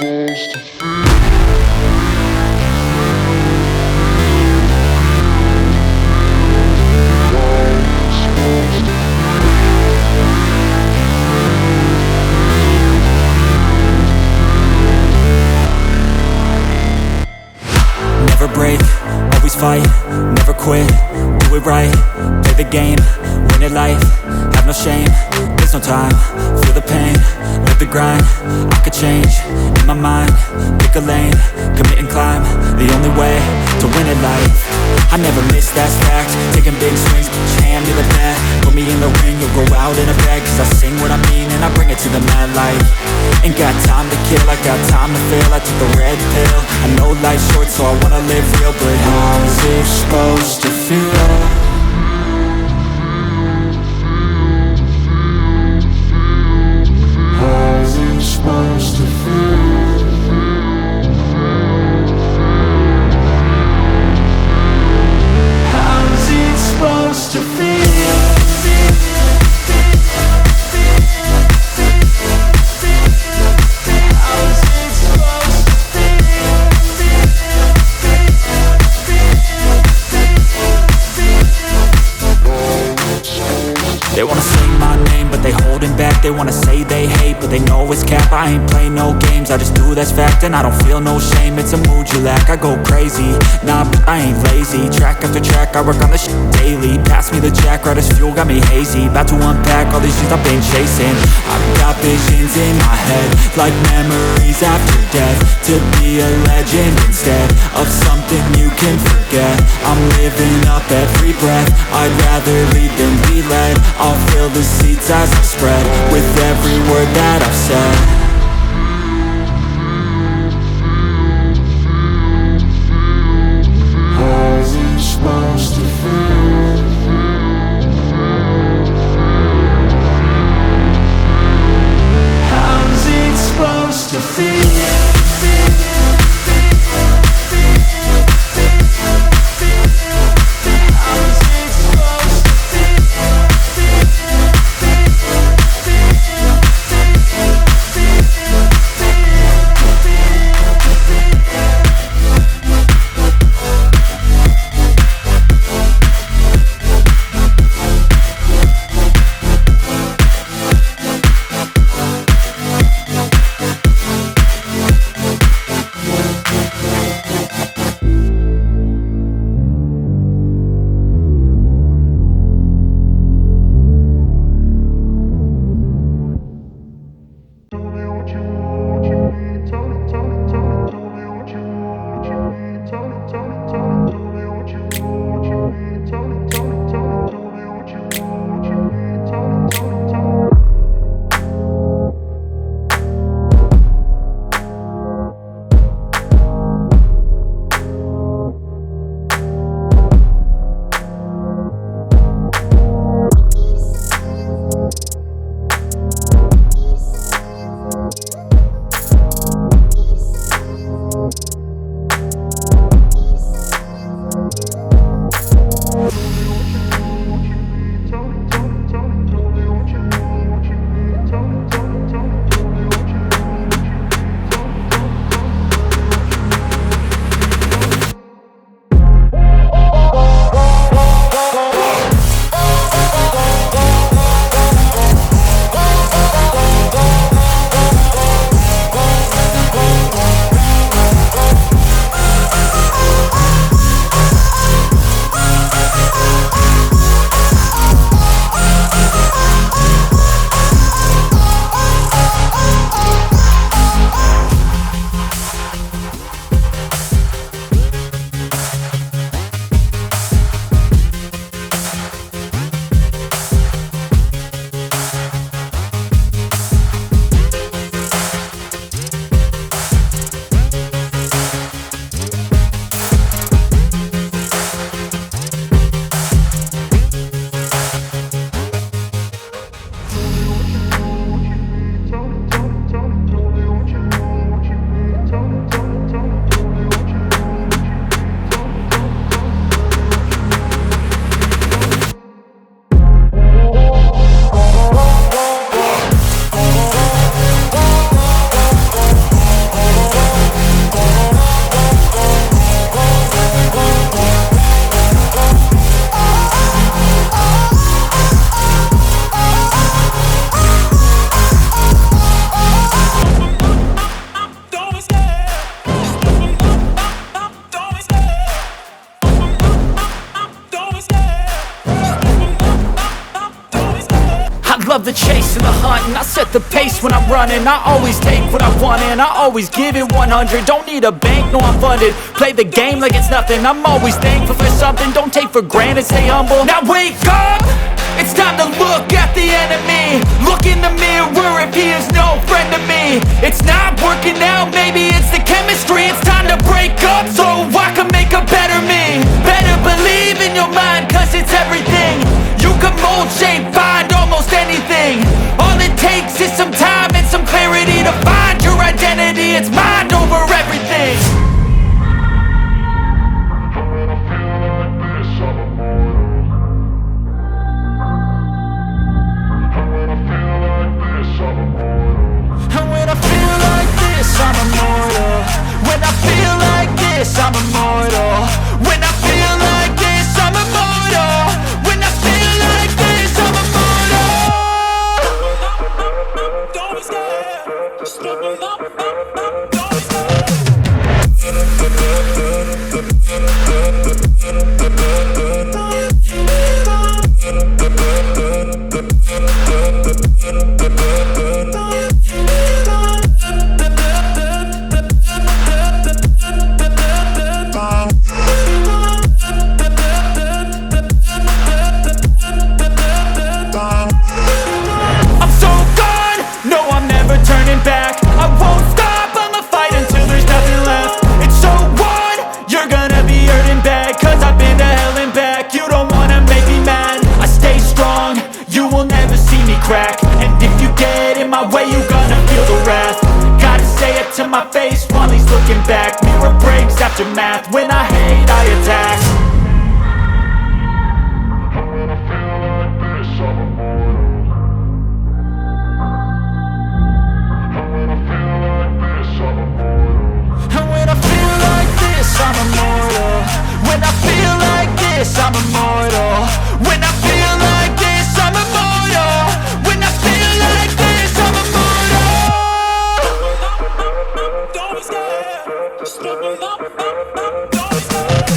Never break, always fight, never quit, do it right, play the game, win it life, have no shame, there's no time, feel the pain, live the grind, I could change, in my mind, pick a lane, commit and climb, the only way to win it life. I never miss, that's fact, taking big swings, put your hand to the bat, put me in the ring, you'll go out in a bag, cause I sing what I mean and I bring it to the mad light. Ain't got time to kill, I got time to feel, I took the red pill, I know life's short so I wanna live real, but how's it supposed to feel? How's it supposed to feel? How's it supposed to feel? They wanna say my name, but they holding back. They wanna say they hate, but they know it's cap. I ain't play no games, I just do that's fact. And I don't feel no shame, it's a mood you lack. I go crazy, nah, but I ain't lazy. Track after track, I work on this shit daily. Pass me the jack, right as fuel, got me hazy. About to unpack all these things I've been chasing. I've got visions in my head, like memories after death. To be a legend instead of something you can forget. I'm living up every breath, I'd rather lead than be led. I'll fill the seats as I spread with every word that I've said. How's it supposed to feel? How's it supposed to feel? love the chase and the hunt, and I set the pace when I'm running. I always take what I want and I always give it 100. Don't need a bank, no I'm funded. Play the game like it's nothing. I'm always thankful for something. Don't take for granted, stay humble. Now wake up! It's time to look at the enemy. Look in the mirror if he is no friend to me. It's not working out, maybe it's the chemistry. It's time to break up so I can make a better me. Better believe in your mind, cause it's everything. You can mold, shape, find almost anything. All it takes is some time and some clarity to find your identity. It's mind over everything. I'm immortal. When I feel like this, I'm immortal. When I feel like this, I'm immortal. When I feel like this, I'm immortal. Don't be scared. Just open up. Don't be scared. Back. I won't stop, I'ma fight until there's nothing left. It's so on, you're gonna be hurting bad, cause I've been to hell and back. You don't wanna make me mad, I stay strong, you will never see me crack. And if you get in my way, you're gonna feel the wrath. Gotta say it to my face while he's looking back. Mirror breaks after math, when I hate I attack. I'm immortal. When I feel like this, I'm immortal. When I feel like this, I'm immortal. When I feel like this, I'm immortal. Don't be scared. Just open up. Don't be scared.